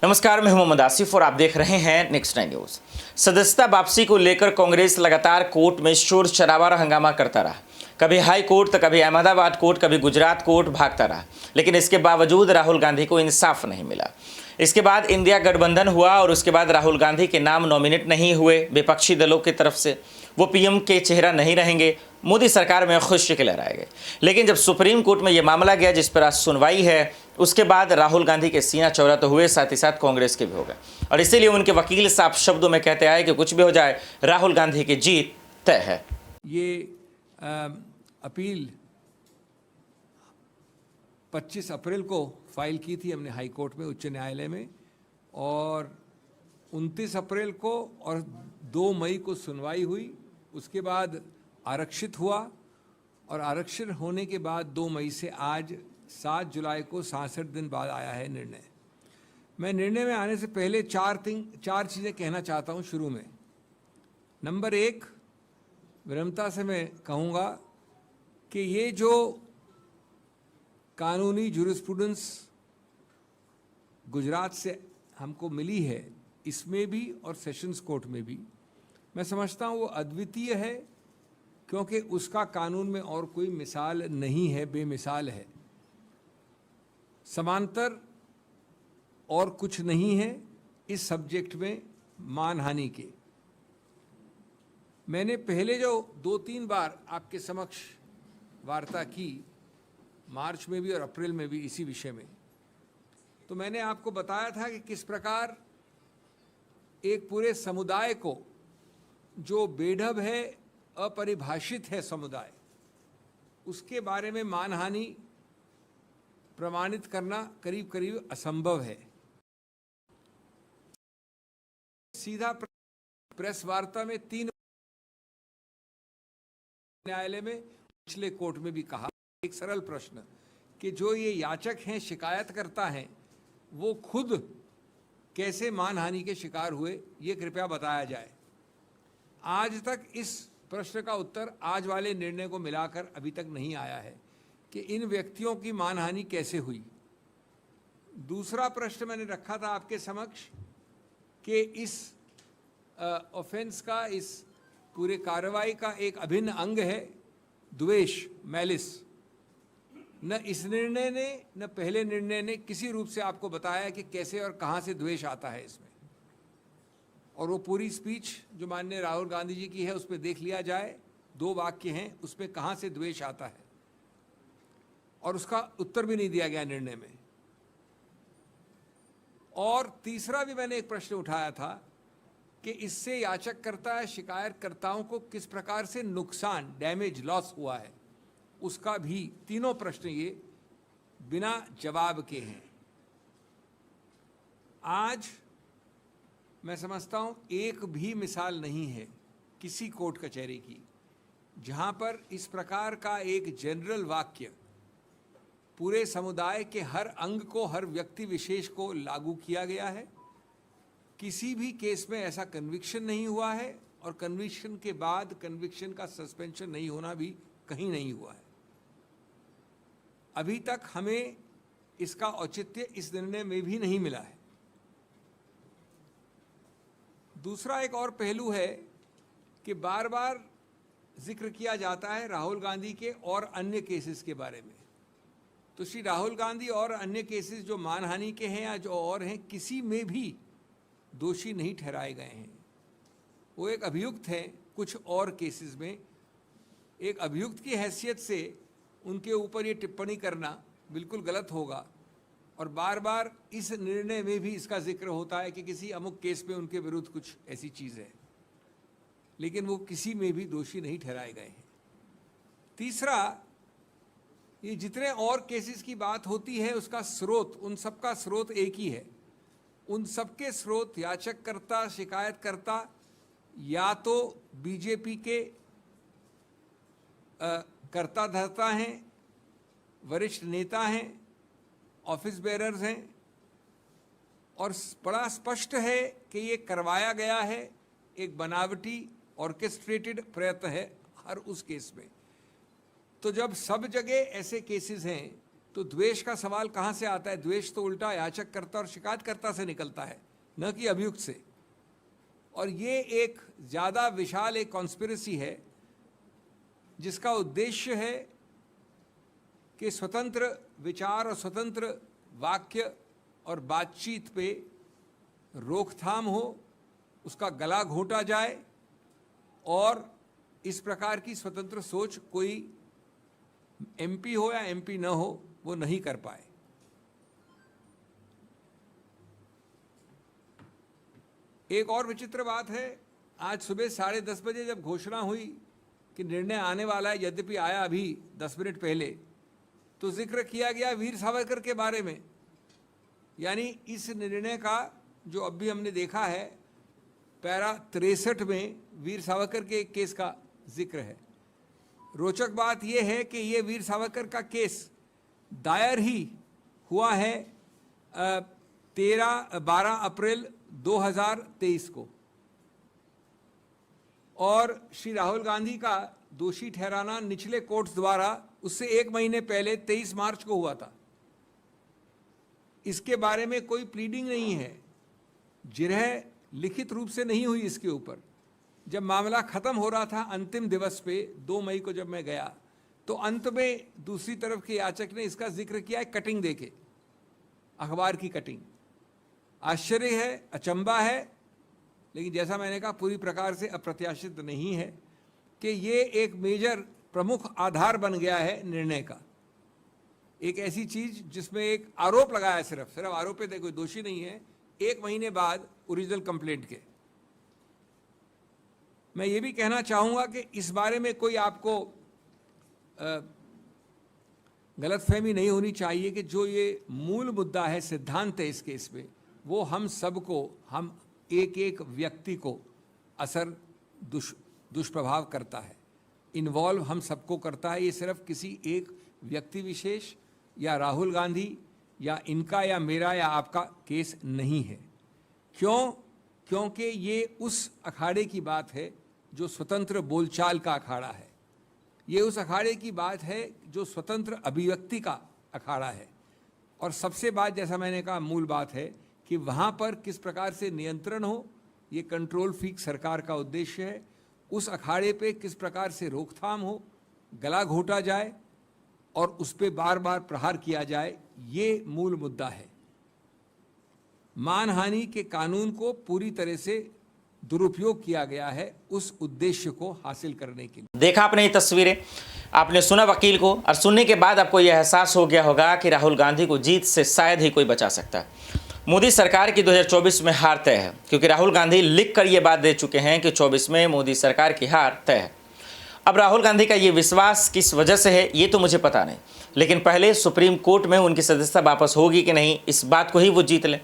नमस्कार, मैं हूं मोहम्मद आसिफ और आप देख रहे हैं नेक्स्ट 9 न्यूज। सदस्यता वापसी को लेकर कांग्रेस लगातार कोर्ट में शोर शराबा और हंगामा करता रहा। कभी हाई कोर्ट तो कभी अहमदाबाद कोर्ट, कभी गुजरात कोर्ट भागता रहा, लेकिन इसके बावजूद राहुल गांधी को इंसाफ नहीं मिला। इसके बाद इंडिया गठबंधन हुआ और उसके बाद राहुल गांधी के नाम नॉमिनेट नहीं हुए विपक्षी दलों की तरफ से। वो पीएम के चेहरा नहीं रहेंगे, मोदी सरकार में खुशी के लहराए गए। लेकिन जब सुप्रीम कोर्ट में ये मामला गया जिस पर आज सुनवाई है, उसके बाद राहुल गांधी के सीना चौड़ा तो हुए, साथ ही साथ कांग्रेस के भी हो गए। और इसीलिए उनके वकील साफ शब्दों में कहते आए कि कुछ भी हो जाए, राहुल गांधी की जीत तय है। ये अपील 25 अप्रैल को फाइल की थी हमने हाई कोर्ट में, उच्च न्यायालय में, और 29 अप्रैल को और 2 मई को सुनवाई हुई। उसके बाद आरक्षित हुआ और आरक्षित होने के बाद 2 मई से आज 7 जुलाई को 66 दिन बाद आया है निर्णय। मैं निर्णय में आने से पहले चार चीज़ें कहना चाहता हूं शुरू में। नंबर 1, विनम्रता से मैं कहूँगा कि ये जो कानूनी जूरिस्प्रूडेंस गुजरात से हमको मिली है, इसमें भी और सेशंस कोर्ट में भी, मैं समझता हूँ वो अद्वितीय है, क्योंकि उसका कानून में और कोई मिसाल नहीं है, बेमिसाल है। समांतर और कुछ नहीं है इस सब्जेक्ट में मानहानि के। मैंने पहले जो 2-3 बार आपके समक्ष वार्ता की, मार्च में भी और अप्रैल में भी इसी विषय में, तो मैंने आपको बताया था कि किस प्रकार एक पूरे समुदाय को, जो बेढब है, अपरिभाषित है समुदाय, उसके बारे में मानहानि प्रमाणित करना करीब करीब असंभव है। सीधा प्रेस वार्ता में 3 न्यायालय में, पिछले कोर्ट में भी कहा, एक सरल प्रश्न कि जो ये याचक हैं, शिकायत करता हैं, वो खुद कैसे मानहानि के शिकार हुए, ये कृपया बताया जाए। आज तक इस प्रश्न का उत्तर आज वाले निर्णय को मिलाकर अभी तक नहीं आया है कि इन व्यक्तियों की मानहानि कैसे हुई। दूसरा प्रश्न मैंने रखा था आपके समक्ष कि इस ऑफेंस का, इस पूरे कार्रवाई का एक अभिन्न अंग है द्वेष, मैलिस। न इस निर्णय ने न पहले निर्णय ने किसी रूप से आपको बताया कि कैसे और कहां से द्वेष आता है इसमें। और वो पूरी स्पीच जो माननीय राहुल गांधी जी की है, उस पर देख लिया जाए, 2 वाक्य हैं, उसमें कहां से द्वेष आता है, और उसका उत्तर भी नहीं दिया गया निर्णय में। और तीसरा भी मैंने एक प्रश्न उठाया था कि इससे याचककर्ता, शिकायतकर्ताओं को किस प्रकार से नुकसान, डैमेज, लॉस हुआ है, उसका भी। तीनों प्रश्न ये बिना जवाब के हैं। आज मैं समझता हूं एक भी मिसाल नहीं है किसी कोर्ट कचहरी की जहां पर इस प्रकार का एक जनरल वाक्य पूरे समुदाय के हर अंग को, हर व्यक्ति विशेष को लागू किया गया है। किसी भी केस में ऐसा कन्विक्शन नहीं हुआ है, और कन्विक्शन के बाद कन्विक्शन का सस्पेंशन नहीं होना भी कहीं नहीं हुआ है। अभी तक हमें इसका औचित्य इस निर्णय में भी नहीं मिला है। दूसरा एक और पहलू है कि बार बार जिक्र किया जाता है राहुल गांधी के और अन्य केसेस के बारे में। तो श्री राहुल गांधी और अन्य केसेस जो मानहानि के हैं या जो और हैं, किसी में भी दोषी नहीं ठहराए गए हैं। वो एक अभियुक्त हैं कुछ और केसेस में। एक अभियुक्त की हैसियत से उनके ऊपर ये टिप्पणी करना बिल्कुल गलत होगा। और बार बार इस निर्णय में भी इसका जिक्र होता है कि किसी अमुक केस में उनके विरुद्ध कुछ ऐसी चीज़ है, लेकिन वो किसी में भी दोषी नहीं ठहराए गए हैं। तीसरा, ये जितने और केसेस की बात होती है, उसका स्रोत, उन सबका स्रोत एक ही है। उन सबके स्रोत याचककर्ता, शिकायतकर्ता या तो बीजेपी के कर्ता धर्ता हैं, वरिष्ठ नेता हैं, ऑफिस बेरर्स हैं, और बड़ा स्पष्ट है कि ये करवाया गया है, एक बनावटी ऑर्केस्ट्रेटेड प्रयत्न है हर उस केस में। तो जब सब जगह ऐसे केसेस हैं, तो तो द्वेष का सवाल कहाँ से आता है? द्वेष तो उल्टा याचककर्ता और शिकायतकर्ता से निकलता है, न कि अभियुक्त से। और ये एक ज़्यादा विशाल एक कॉन्स्पिरेसी है जिसका उद्देश्य है कि स्वतंत्र विचार और स्वतंत्र वाक्य और बातचीत पे रोकथाम हो, उसका गला घोंटा जाए और इस प्रकार की स्वतंत्र सोच कोई एमपी हो या एमपी न हो वो नहीं कर पाए। एक और विचित्र बात है, आज सुबह 10:30 बजे जब घोषणा हुई कि निर्णय आने वाला है, यद्यपि आया अभी 10 मिनट पहले, तो जिक्र किया गया वीर सावरकर के बारे में। यानी इस निर्णय का जो अभी हमने देखा है, पैरा 63 में वीर सावरकर के एक केस का जिक्र है। रोचक बात यह है कि ये वीर सावरकर का केस दायर ही हुआ है 12 अप्रैल 2023 को, और श्री राहुल गांधी का दोषी ठहराना निचले कोर्ट्स द्वारा उससे 1 महीने पहले 23 मार्च को हुआ था। इसके बारे में कोई प्लीडिंग नहीं है, जिरह लिखित रूप से नहीं हुई इसके ऊपर। जब मामला खत्म हो रहा था अंतिम दिवस पे 2 मई को जब मैं गया, तो अंत में दूसरी तरफ के याचक ने इसका जिक्र किया है कटिंग देके, अखबार की कटिंग। आश्चर्य है, अचंबा है, लेकिन जैसा मैंने कहा पूरी प्रकार से अप्रत्याशित नहीं है कि ये एक मेजर प्रमुख आधार बन गया है निर्णय का। एक ऐसी चीज जिसमें एक आरोप लगाया है, सिर्फ आरोप है, कोई दोषी नहीं है, 1 महीने बाद ओरिजिनल कंप्लेंट के। मैं ये भी कहना चाहूँगा कि इस बारे में कोई आपको गलतफहमी नहीं होनी चाहिए कि जो ये मूल मुद्दा है, सिद्धांत है इस केस में, वो हम सबको, हम एक व्यक्ति को असर दुष्प्रभाव करता है, इन्वॉल्व हम सबको करता है। ये सिर्फ किसी एक व्यक्ति विशेष या राहुल गांधी या इनका या मेरा या आपका केस नहीं है। क्यों? क्योंकि ये उस अखाड़े की बात है जो स्वतंत्र बोलचाल का अखाड़ा है। ये उस अखाड़े की बात है जो स्वतंत्र अभिव्यक्ति का अखाड़ा है। और सबसे बात, जैसा मैंने कहा, मूल बात है कि वहाँ पर किस प्रकार से नियंत्रण हो, ये कंट्रोल फ्रीक सरकार का उद्देश्य है। उस अखाड़े पे किस प्रकार से रोकथाम हो, गला घोंटा जाए और उस पर बार बार प्रहार किया जाए, ये मूल मुद्दा है। मानहानि के कानून को पूरी तरह से दुरुपयोग किया गया है उस उद्देश्य को हासिल करने के लिए। देखा आपने ये तस्वीरें, आपने सुना वकील को, और सुनने के बाद आपको यह एहसास हो गया होगा कि राहुल गांधी को जीत से शायद ही कोई बचा सकता है। मोदी सरकार की 2024 में हार तय है, क्योंकि राहुल गांधी लिख कर ये बात दे चुके हैं कि 24 में मोदी सरकार की हार तय है। अब राहुल गांधी का ये विश्वास किस वजह से है ये तो मुझे पता नहीं, लेकिन पहले सुप्रीम कोर्ट में उनकी सदस्यता वापस होगी कि नहीं, इस बात को ही वो जीत लें।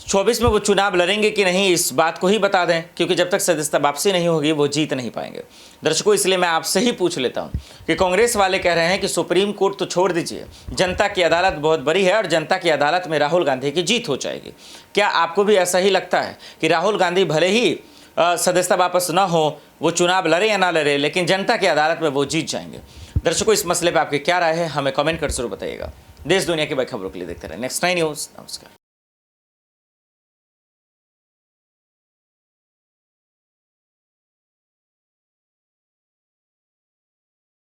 24 में वो चुनाव लड़ेंगे कि नहीं, इस बात को ही बता दें, क्योंकि जब तक सदस्यता वापसी नहीं होगी वो जीत नहीं पाएंगे। दर्शकों, इसलिए मैं आपसे ही पूछ लेता हूं कि कांग्रेस वाले कह रहे हैं कि सुप्रीम कोर्ट तो छोड़ दीजिए, जनता की अदालत बहुत बड़ी है और जनता की अदालत में राहुल गांधी की जीत हो जाएगी। क्या आपको भी ऐसा ही लगता है कि राहुल गांधी भले ही सदस्यता वापस ना हो, वो चुनाव लड़े या ना लड़े, लेकिन जनता की अदालत में वो जीत जाएंगे? दर्शकों, इस मसले पर आपकी क्या राय है, हमें कमेंट कर जरूर बताइएगा। देश दुनिया की बड़ी खबरों के लिए देखते रहे नेक्स्ट 9 न्यूज़। नमस्कार।